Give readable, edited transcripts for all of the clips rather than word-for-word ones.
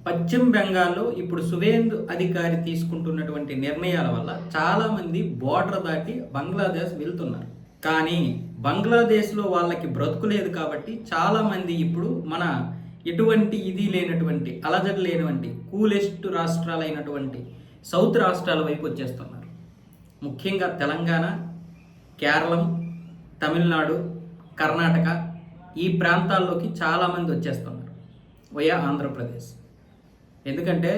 పశ్చిమ బెంగాల్లో ఇప్పుడు సువేందు అధికారి తీసుకుంటున్నటువంటి నిర్ణయాల వల్ల చాలామంది బోర్డర్ దాటి బంగ్లాదేశ్ వెళ్తున్నారు. కానీ బంగ్లాదేశ్లో వాళ్ళకి బ్రతుకు లేదు కాబట్టి చాలామంది ఇప్పుడు మన ఎటువంటి ఇది లేనటువంటి అలజడి లేనటువంటి కూలెస్ట్ రాష్ట్రాలైనటువంటి సౌత్ రాష్ట్రాల వైపు వచ్చేస్తున్నారు. ముఖ్యంగా తెలంగాణ, కేరళం, తమిళనాడు, కర్ణాటక ఈ ప్రాంతాల్లోకి చాలామంది వచ్చేస్తున్నారు వయా ఆంధ్రప్రదేశ్. ఎందుకంటే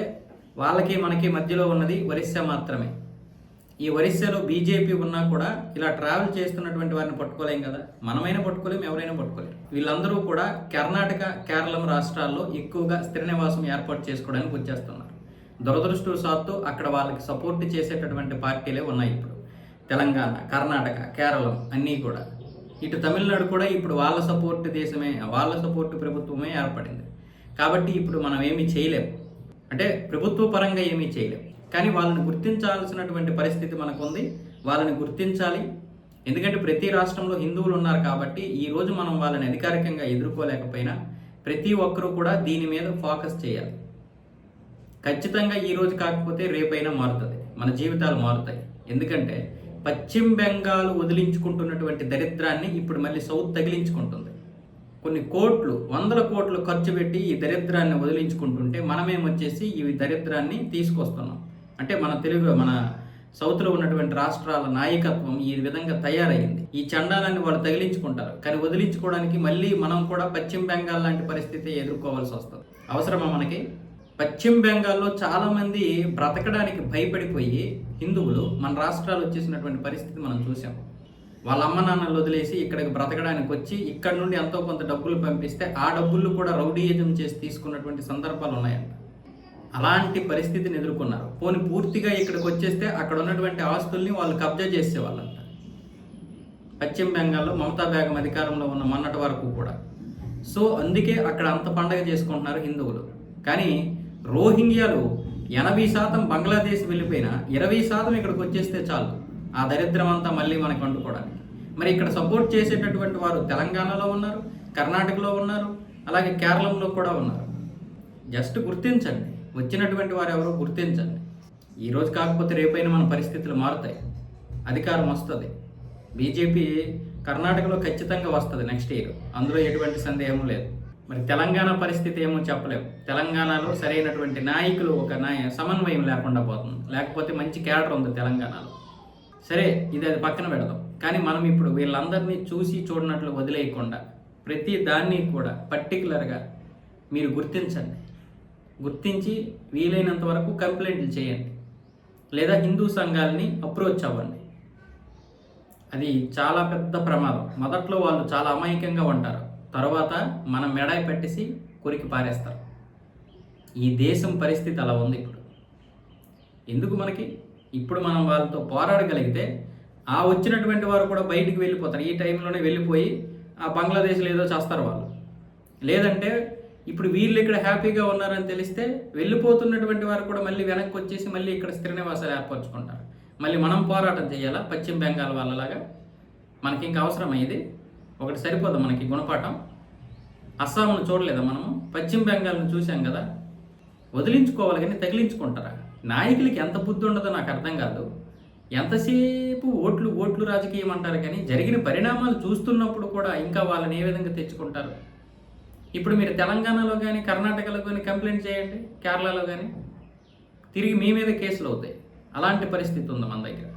వాళ్ళకి మనకి మధ్యలో ఉన్నది ఒరిస్సా మాత్రమే. ఈ ఒరిస్సాలో బీజేపీ ఉన్నా కూడా ఇలా ట్రావెల్ చేస్తున్నటువంటి వారిని పట్టుకోలేం కదా, మనమైనా పట్టుకోలేం, ఎవరైనా పట్టుకోలేరు. వీళ్ళందరూ కూడా కర్ణాటక, కేరళం రాష్ట్రాల్లో ఎక్కువగా స్థిర నివాసం ఏర్పాటు చేసుకోవడానికి వచ్చేస్తున్నారు. దురదృష్టవశాత్తు అక్కడ వాళ్ళకి సపోర్ట్ చేసేటటువంటి పార్టీలే ఉన్నాయి. ఇప్పుడు తెలంగాణ, కర్ణాటక, కేరళం అన్నీ కూడా, ఇటు తమిళనాడు కూడా ఇప్పుడు వాళ్ళ సపోర్ట్ దేశమే, వాళ్ళ సపోర్ట్ ప్రభుత్వమే ఏర్పడింది. కాబట్టి ఇప్పుడు మనం ఏమీ చేయలేం, అంటే ప్రభుత్వ పరంగా ఏమీ చేయలేం. కానీ వాళ్ళని గుర్తించాల్సినటువంటి పరిస్థితి మనకు ఉంది. వాళ్ళని గుర్తించాలి. ఎందుకంటే ప్రతి రాష్ట్రంలో హిందువులు ఉన్నారు కాబట్టి ఈరోజు మనం వాళ్ళని అధికారికంగా ఎదుర్కోలేకపోయినా ప్రతి ఒక్కరూ కూడా దీని మీద ఫోకస్ చేయాలి. ఖచ్చితంగా ఈరోజు కాకపోతే రేపైనా మారుతుంది, మన జీవితాలు మారుతాయి. ఎందుకంటే పశ్చిమ బెంగాల్ వదిలించుకుంటున్నటువంటి దరిద్రాన్ని ఇప్పుడు మళ్ళీ సౌత్ తగిలించుకుంటుంది. కొన్ని కోట్లు, వందల కోట్లు ఖర్చు పెట్టి ఈ దరిద్రాన్ని వదిలించుకుంటుంటే మనమేమొచ్చేసి ఈ దరిద్రాన్ని తీసుకొస్తున్నాం. అంటే మన సౌత్లో ఉన్నటువంటి రాష్ట్రాల నాయకత్వం ఈ విధంగా తయారైంది. ఈ చండాలాన్ని వాళ్ళు తగిలించుకుంటారు, కానీ వదిలించుకోవడానికి మళ్ళీ మనం కూడా పశ్చిమ బెంగాల్ లాంటి పరిస్థితి ఎదుర్కోవాల్సి వస్తుంది. అవసరమా మనకి? పశ్చిమ బెంగాల్లో చాలామంది బ్రతకడానికి భయపడిపోయి హిందువులు మన రాష్ట్రాలు వచ్చేసినటువంటి పరిస్థితి మనం చూసాం. వాళ్ళ అమ్మ నాన్నలు వదిలేసి ఇక్కడికి బ్రతకడానికి వచ్చి ఇక్కడ నుండి ఎంతో కొంత డబ్బులు పంపిస్తే ఆ డబ్బులు కూడా రౌడీయిజం చేసి తీసుకున్నటువంటి సందర్భాలు ఉన్నాయంట. అలాంటి పరిస్థితిని ఎదుర్కొన్నారు. పోనీ పూర్తిగా ఇక్కడికి వచ్చేస్తే అక్కడ ఉన్నటువంటి ఆస్తుల్ని వాళ్ళు కబ్జా చేసేవాళ్ళంట. పశ్చిమ బెంగాల్లో మమతా బేగం అధికారంలో ఉన్న మొన్నటి వరకు కూడా. సో అందుకే అక్కడ అంత పండగ చేసుకుంటున్నారు హిందువులు. కానీ రోహింగ్యాలు 80% బంగ్లాదేశ్ వెళ్ళిపోయినా 20% ఇక్కడికి వచ్చేస్తే చాలు ఆ దరిద్రం అంతా మళ్ళీ మనకు అంటుకోవడానికి. మరి ఇక్కడ సపోర్ట్ చేసేటటువంటి వారు తెలంగాణలో ఉన్నారు, కర్ణాటకలో ఉన్నారు, అలాగే కేరళంలో కూడా ఉన్నారు. జస్ట్ గుర్తించండి, వచ్చినటువంటి వారు ఎవరో గుర్తించండి. ఈరోజు కాకపోతే రేపైనా మన పరిస్థితులు మారుతాయి, అధికారం వస్తుంది. బీజేపీ కర్ణాటకలో ఖచ్చితంగా వస్తుంది నెక్స్ట్ ఇయర్, అందులో ఎటువంటి సందేహం లేదు. మరి తెలంగాణ పరిస్థితి ఏమో చెప్పలేము. తెలంగాణలో సరైనటువంటి నాయకులు సమన్వయం లేకుండా పోతుంది. లేకపోతే మంచి క్యాడర్ ఉంది తెలంగాణలో. సరే, అది పక్కన పెడదాం. కానీ మనం ఇప్పుడు వీళ్ళందరినీ చూసి చూడనట్లు వదిలేయకుండా ప్రతి దాన్ని కూడా పర్టికులర్గా మీరు గుర్తించండి. గుర్తించి వీలైనంత వరకు కంప్లైంట్లు చేయండి, లేదా హిందూ సంఘాలని అప్రోచ్ అవ్వండి. అది చాలా పెద్ద ప్రమాదం. మొదట్లో వాళ్ళు చాలా అమాయకంగా ఉంటారు, తర్వాత మనం మెడాయి పెట్టేసి కొరికి పారేస్తారు. ఈ దేశం పరిస్థితి అలా ఉంది ఇప్పుడు. ఎందుకు మనకి? ఇప్పుడు మనం వాళ్ళతో పోరాడగలిగితే ఆ వచ్చినటువంటి వారు కూడా బయటికి వెళ్ళిపోతారు. ఈ టైంలోనే వెళ్ళిపోయి ఆ బంగ్లాదేశ్లో ఏదో చేస్తారు వాళ్ళు. లేదంటే ఇప్పుడు వీళ్ళు ఇక్కడ హ్యాపీగా ఉన్నారని తెలిస్తే వెళ్ళిపోతున్నటువంటి వారు కూడా మళ్ళీ వెనక్కి వచ్చేసి మళ్ళీ ఇక్కడ స్థిర నివాసాలు ఏర్పరచుకుంటారు. మళ్ళీ మనం పోరాటం చేయాలా పశ్చిమ బెంగాల్ వాళ్ళలాగా? మనకి ఇంకా అవసరమా ఇది? ఒకటి సరిపోదు మనకి గుణపాఠం. అస్సాంను చూడలేదా మనము? పశ్చిమ బెంగాల్ను చూసాం కదా. వదిలించుకోవాలి కానీ తగిలించుకుంటారా? నాయకులకి ఎంత బుద్ధి ఉండదో నాకు అర్థం కాదు. ఎంతసేపు ఓట్లు రాజకీయం అంటారు, కానీ జరిగిన పరిణామాలు చూస్తున్నప్పుడు కూడా ఇంకా వాళ్ళని ఏ విధంగా తెచ్చుకుంటారు? ఇప్పుడు మీరు తెలంగాణలో కానీ కర్ణాటకలో కానీ కంప్లైంట్ చేయండి, కేరళలో కానీ, తిరిగి మీ మీద కేసులు అవుతాయి. అలాంటి పరిస్థితి ఉంది మన దగ్గర.